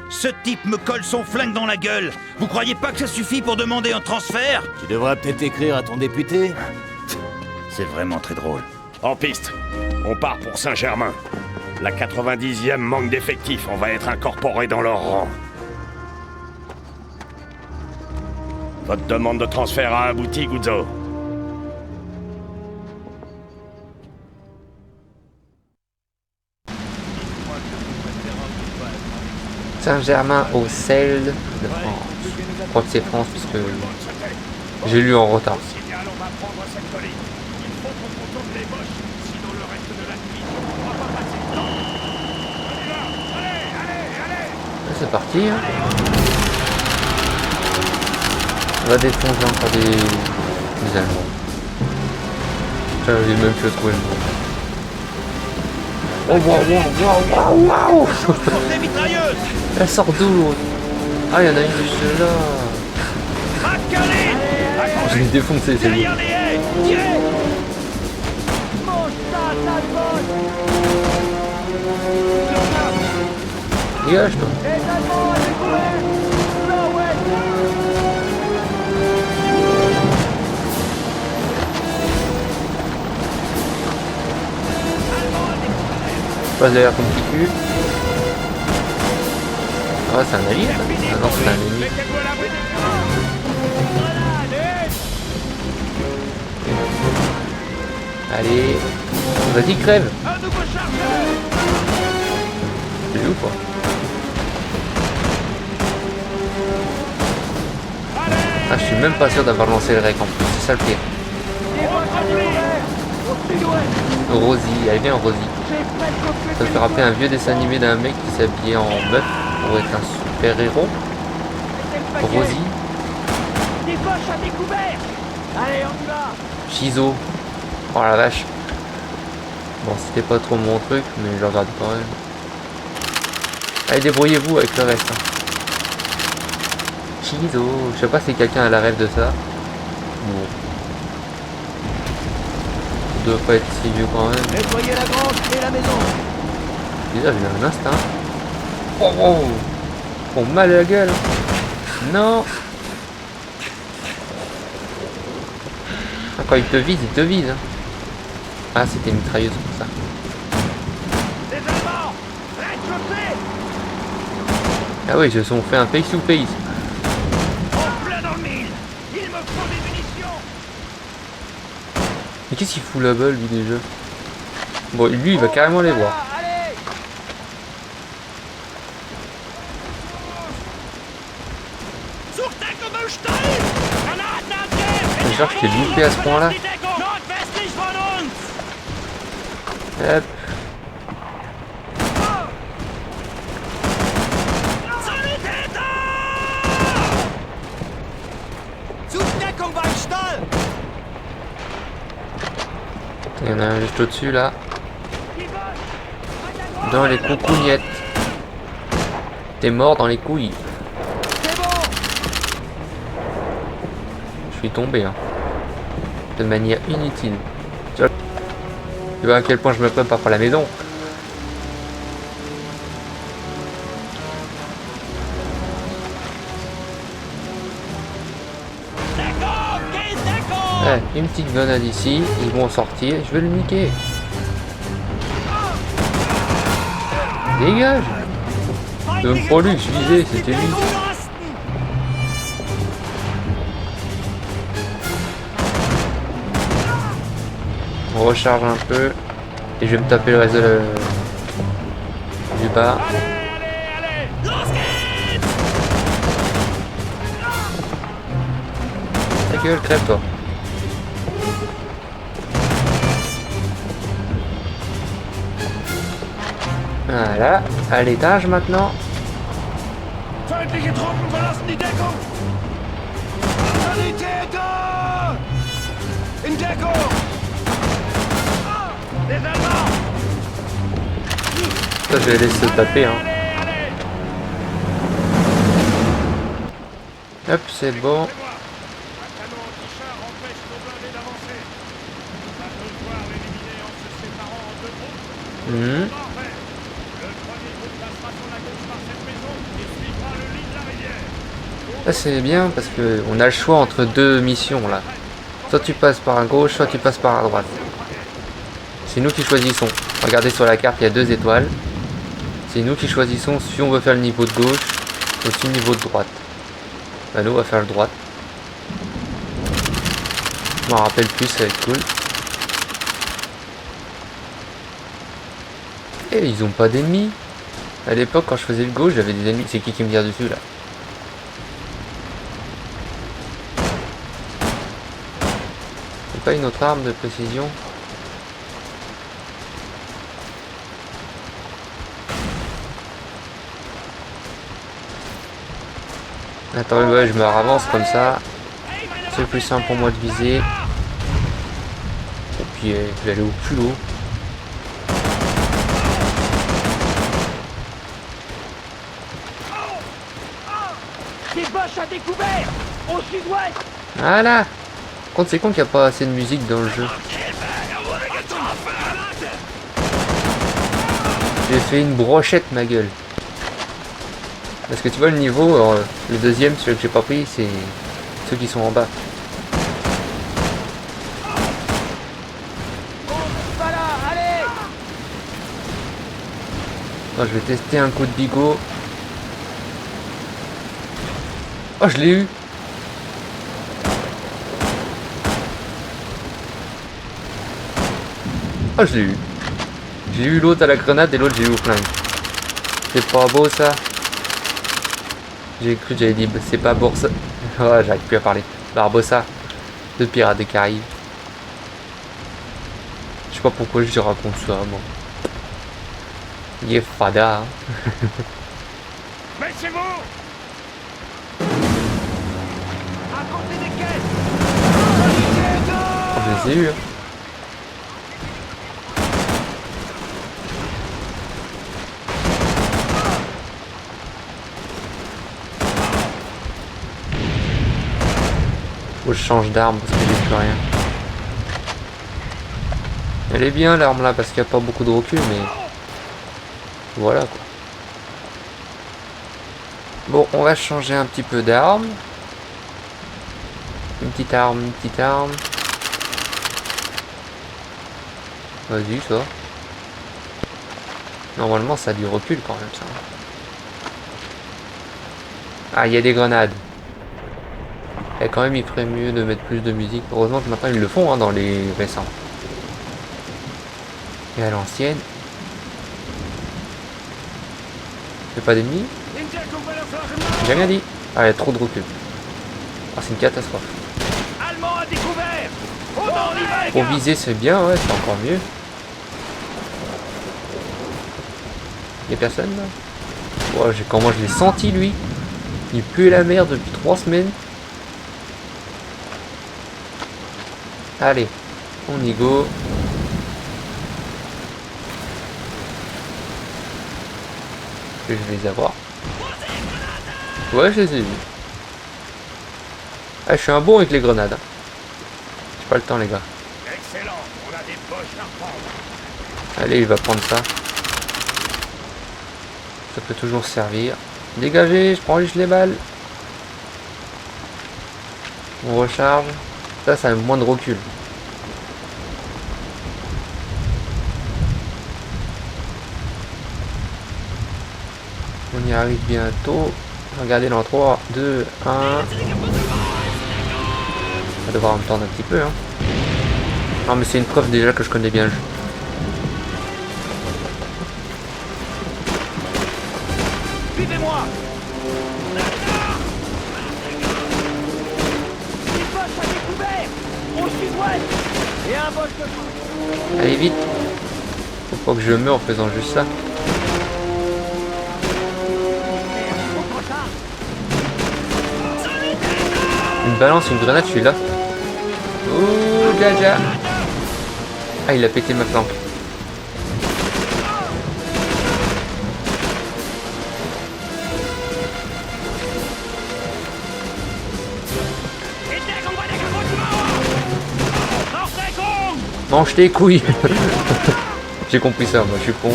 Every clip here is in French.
Ce type me colle son flingue dans la gueule. Vous croyez pas que ça suffit pour demander un transfert? Tu devrais peut-être écrire à ton député. C'est vraiment très drôle. En piste. On part pour Saint-Germain. La 90e manque d'effectifs. On va être incorporés dans leur rang. Votre demande de transfert a abouti, Guzzo. Saint-Germain au sel de France. Je crois que c'est France puisque j'ai lu en retard. C'est parti. Hein. On va défoncer encore des Allemands. J'ai même plus trouvé le nom. Oh waouh. Elle sort d'où l'autre? Ah, il y en a une juste là. Je vais défoncer, c'est lui. Dégage toi. Passe derrière ton petit cul. Ah, c'est un allié ça. Ah non, c'est un ennemi. Allez. Vas-y, crève. C'est où quoi? Ah, je suis même pas sûr d'avoir lancé le rec en plus, c'est ça le pire. Rosie, allez viens Rosie. Ça me fait rappeler un vieux dessin animé d'un mec qui s'habillait en meuf pour être un super héros. Rosie. Shizo. Oh la vache. Bon, c'était pas trop mon truc, mais je le regarde quand même. Allez, débrouillez-vous avec le reste. Hein. Shizo. Je sais pas si quelqu'un a la rêve de ça. Bon. Ça doit pas être si vieux quand même. Nettoyez la grange et la maison. Déjà, j'ai eu un instinct. Oh, oh. Oh, mal à la gueule. Non. Ah, quand il te vise, il te vise. Hein. Ah, c'était une mitrailleuse pour ça. Ah oui, ils se sont fait un face to face. Mais qu'est-ce qu'il fout là-bas, lui, déjà? Bon, lui, il va carrément les voir. Genre, je t'ai loupé à ce point-là. Hop. Il y en a un juste au-dessus là. Dans les coucougnettes. T'es mort dans les couilles. Je suis tombé hein. De manière inutile. Tu vois à quel point je me plains pas pour la maison. Une petite grenade ici, ils vont sortir, je vais le niquer. Dégage. C'est même pas lui que je visais, c'était lui. On recharge un peu et je vais me taper le reste de du bas. Ta gueule, crève-toi. Voilà, à l'étage maintenant. Feindliche Truppen verlassen die Deckung! Sanitäter! In Deckung! Les Allemands! Ça, je vais laisser se taper. Hein. Hop, c'est bon. Là c'est bien parce que on a le choix entre deux missions là. Soit tu passes par à gauche, soit tu passes par à droite. C'est nous qui choisissons. Regardez sur la carte, il y a 2 étoiles. C'est nous qui choisissons si on veut faire le niveau de gauche ou si le niveau de droite. Bah nous on va faire le droite. Je m'en rappelle plus, ça va être cool. Et ils ont pas d'ennemis. À l'époque quand je faisais le gauche, j'avais des ennemis. C'est qui me tire dessus là? C'est pas une autre arme de précision? Attends, ouais, je me avance comme ça. C'est plus simple pour moi de viser. Et puis, je vais aller au plus haut. Des boches à découvert au sud-ouest. Voilà. Par contre, c'est con qu'il n'y a pas assez de musique dans le jeu. J'ai fait une brochette, ma gueule. Parce que tu vois le niveau, le deuxième, celui que j'ai pas pris, c'est ceux qui sont en bas. Voilà, allez. Attends, je vais tester un coup de bigot. Oh, je l'ai eu. Oh, je l'ai eu. J'ai eu l'autre à la grenade et l'autre j'ai eu au flingue. C'est pas beau ça. J'ai cru que j'avais dit c'est pas Boursa. Ouais, j'arrive plus à parler. Barbossa de Pirates des Caraïbes. Je sais pas pourquoi je raconte ça, moi. Il est fada. Hein. Baissez-vous! Apportez des caisses. Oh, je les ai eu. Hein. Faut que je change d'arme parce que j'ai plus rien. Elle est bien l'arme là parce qu'il n'y a pas beaucoup de recul, mais voilà quoi. Bon, on va changer un petit peu d'arme. Une petite arme, une petite arme. Vas-y ça. Normalement ça a du recul quand même ça. Ah, il y a des grenades. Et quand même il ferait mieux de mettre plus de musique. Heureusement que maintenant ils le font hein, dans les récents. Et à l'ancienne. Y'a pas d'ennemis? J'ai rien dit. Ah, il y a trop de recul. Ah, c'est une catastrophe. Allemand à découvert. Oh non, on y va, les Pour gars. viser c'est bien, ouais, c'est encore mieux. Y'a personne là? Ouais, comment je l'ai senti lui. Il pue la merde depuis 3 semaines. Allez, on y go. Je vais les avoir. Ouais, je les ai vus. Ah, je suis un bon avec les grenades. Hein. J'ai pas le temps, les gars. Excellent, on a des poches à prendre. Allez, il va prendre ça. Ça peut toujours servir. Dégagez, je prends juste les balles. On recharge. Ça a moins de recul. On y arrive bientôt. Regardez dans 3, 2, 1. On va devoir me tendre un petit peu. Hein. Non mais c'est une preuve déjà que je connais bien le jeu. Suivez-moi. Des boches à découvert au sud-ouest. Et un boche de train. Allez vite. Faut pas que je meure en faisant juste ça. Une balance, une grenade, je suis là. Oh, Jaja. Ah, il a pété ma planque. Mange tes couilles. J'ai compris ça, moi, je suis con.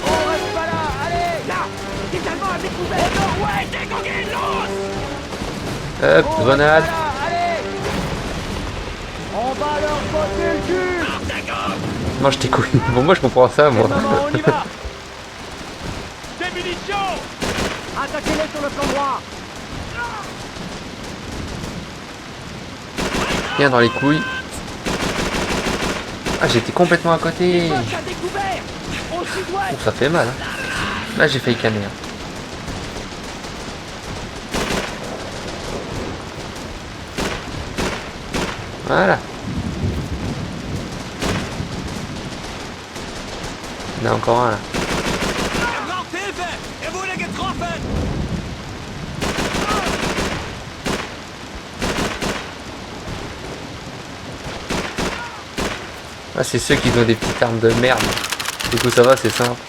On reste pas là. Allez, là. Des Allemands à découvert. Nord-ouest. Hop, grenade. Voilà, allez. On va leur botter le cul. Mange tes couilles. Bon, moi je comprends ça, moi. Maman, on y va. Des munitions. Attaquez-les sur le flanc droit. Bien dans les couilles. Ah, j'étais complètement à côté. Poste à découvert. Au sud-ouest. Oh, ça fait mal. Hein. Là, j'ai failli canner. Hein. Voilà. Il y en a encore un là. Ah, c'est ceux qui ont des petites armes de merde. Du coup, ça va, c'est simple.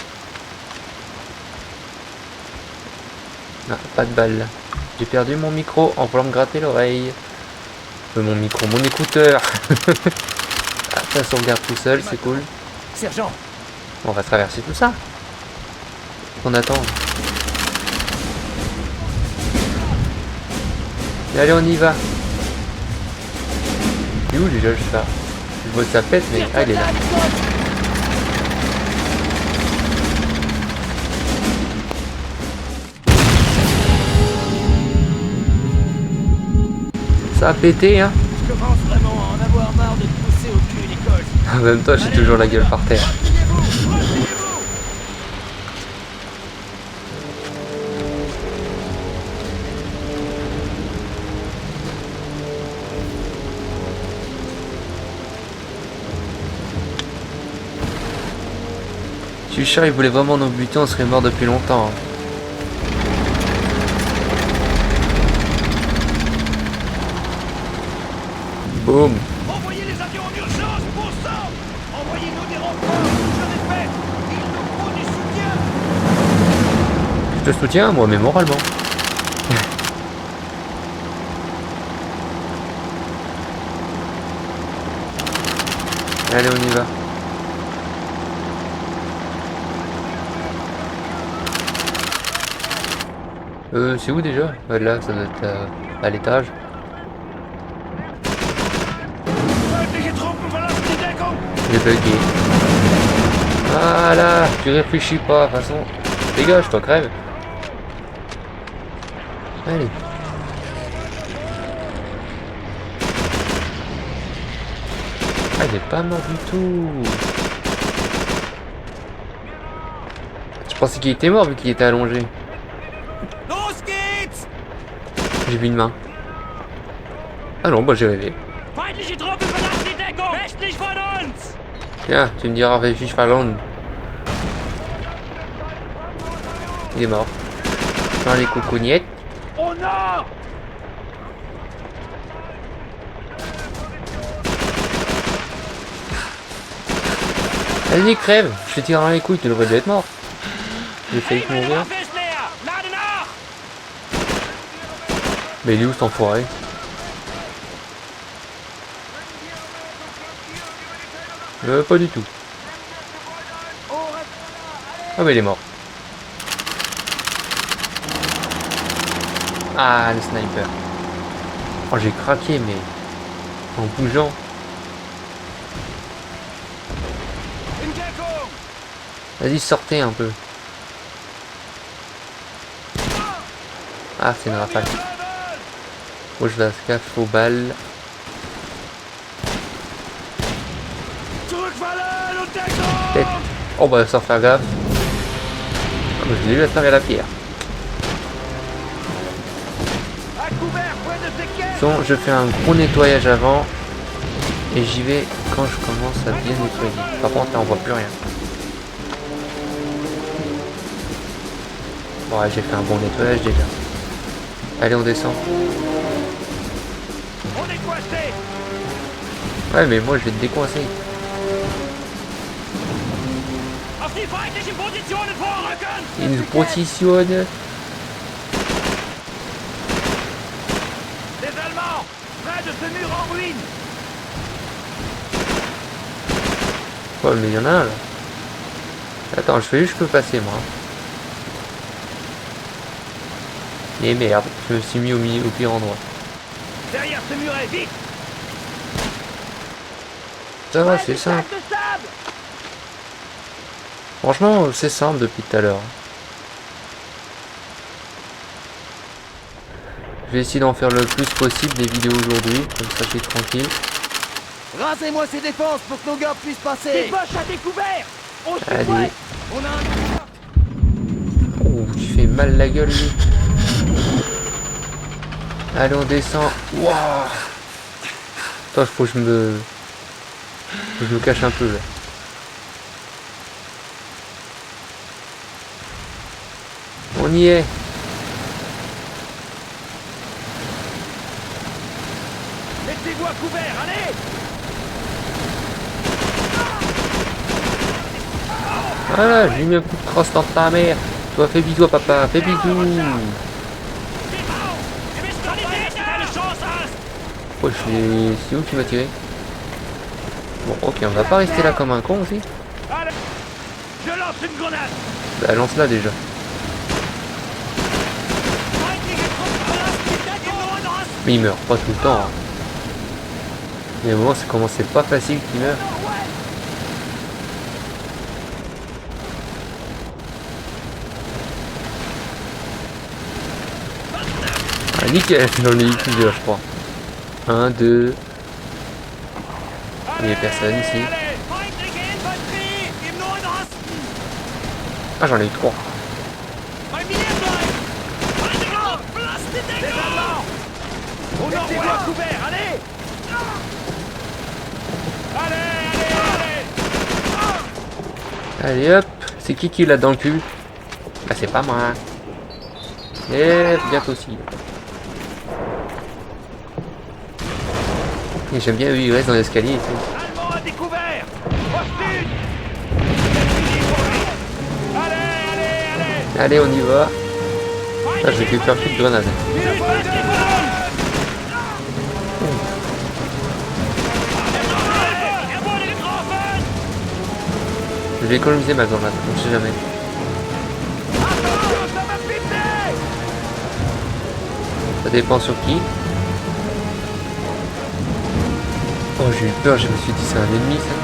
Ah, pas de balle là. J'ai perdu mon micro en voulant me gratter l'oreille. Mon micro, mon écouteur. Ah, ça sauvegarde tout seul, c'est cool. Sergent, On va traverser tout ça. On attend. Et allez, on y va. Il est où déjà le chat? Je vois sa pète, mais ah, il est là. Ça a pété, hein. je commence vraiment à en avoir marre de te pousser au cul, Nicole. En même temps, j'ai toujours la gueule par terre. Je suis sûr, il voulait vraiment nous buter, on serait mort depuis longtemps. Boum. Envoyez les avions en urgence, bon sang. Envoyez-nous des renforts. Je répète, il nous faut du soutien. Je te soutiens, moi, mais moralement. Allez, on y va. C'est où déjà? Là, ça doit être à l'étage. J'ai bugué. Voilà, tu réfléchis pas, de toute façon. Dégage, toi, crève. Allez. Ah, il est pas mort du tout. Je pensais qu'il était mort vu qu'il était allongé. J'ai vu une main. Ah non, bah j'ai rêvé. Feindliche Truppe verlassen die Deckung. Westlich von uns. Tiens, tu me diras Réfuge Finlande. Il est mort. Dans les coucougnettes. Au nord. Vas-y, crève. Je te tire dans les couilles, tu devrais déjà être mort. J'ai failli mourir. Waffe ist leer. Lade nach. Mais il est où cet enfoiré? Pas du tout. Ah mais il est mort. Ah, le sniper. Oh, j'ai craqué, mais en bougeant. Vas-y, sortez un peu. Ah, c'est une rafale. Faut que je fasse gaffe aux balles. Tête. Oh bah sans faire gaffe. Ah, bah, je l'ai eu à travers la pierre. Bon, je fais un gros nettoyage avant. Et j'y vais quand je commence à bien nettoyer. Par contre là on voit plus rien. Bon ouais, j'ai fait un bon nettoyage déjà. Allez, on descend. Ouais, mais moi je vais te décoincer. Il nous positionne. Les Allemands, près de ce mur en ruine. Ouais, mais il y en a un là. Attends, je fais juste, je peux passer moi. Et merde, je me suis mis au pire endroit. Derrière ce muret, vite! Ça va, c'est simple. Sac de sable. Franchement, c'est simple depuis tout à l'heure. Je vais essayer d'en faire le plus possible des vidéos aujourd'hui, comme ça je suis tranquille. Rasez-moi ces défenses pour que nos gars puissent Des passer. poches à découvert. On se Allez. fouette. On a un... Oh, tu fais mal la gueule, lui. Allez, on descend. Wouah. Attends, faut que je me cache un peu là. On y est. Mettez-vous à couvert, allez! Voilà, j'ai mis un coup de crosse dans ta mère. Toi, fais bisous à papa, fais bisous. Oh, c'est où qui m'a tiré? Bon, ok, on va pas rester là comme un con aussi. Allez! Je lance une grenade! Bah, lance-la déjà. Mais il meurt pas tout le temps. Hein. Mais à un moment, ça commence, c'est pas facile qu'il meurt. Ah, nickel, j'en ai eu plusieurs, je crois. 1, 2. Il n'y a personne ici. Ah, j'en ai eu 3. Mettez-vous à couvert, allez! Allez! Allez hop, c'est qui l'a dans le cul? Bah c'est pas moi. Et bientôt aussi. Et j'aime bien, il reste dans l'escalier et tout. Allemand à découvert! Au sud! Allez! Allez, on y va. Ah, je vais plus faire plus de grenades. Je vais économiser ma grenade, on sait jamais. Ça dépend sur qui. Oh, j'ai eu peur, je me suis dit c'est un ennemi ça.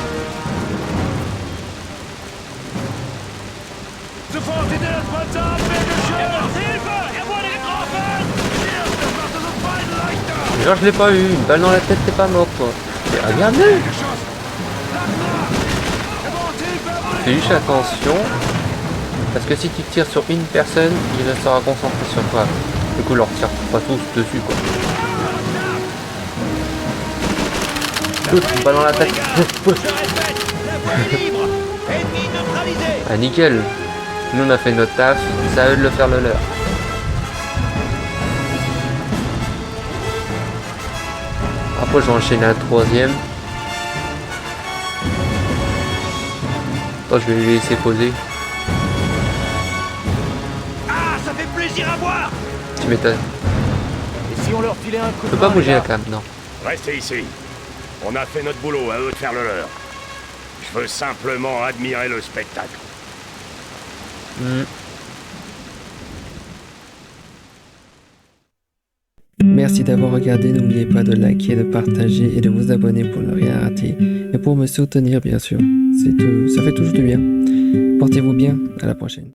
Genre je l'ai pas eu, une balle dans la tête t'es pas mort quoi. Mais regardez. Fais juste attention. Parce que si tu tires sur une personne, il restera concentré sur toi. Du coup leur tire pas tous dessus quoi. Une balle dans la tête. Ah nickel. Nous on a fait notre taf, c'est à eux de le faire le leur. Après je vais enchaîner un troisième. Attends, je vais les laisser poser. Ah, ça fait plaisir à voir! Tu m'étonnes. Et si on leur filait un coup Je de peux pas main, bouger les la gars cam, non. Restez ici. On a fait notre boulot, à eux de faire le leur. Je veux simplement admirer le spectacle. Merci d'avoir regardé, n'oubliez pas de liker, de partager et de vous abonner pour ne rien rater. Et pour me soutenir bien sûr, ça fait toujours du bien. Portez-vous bien, à la prochaine.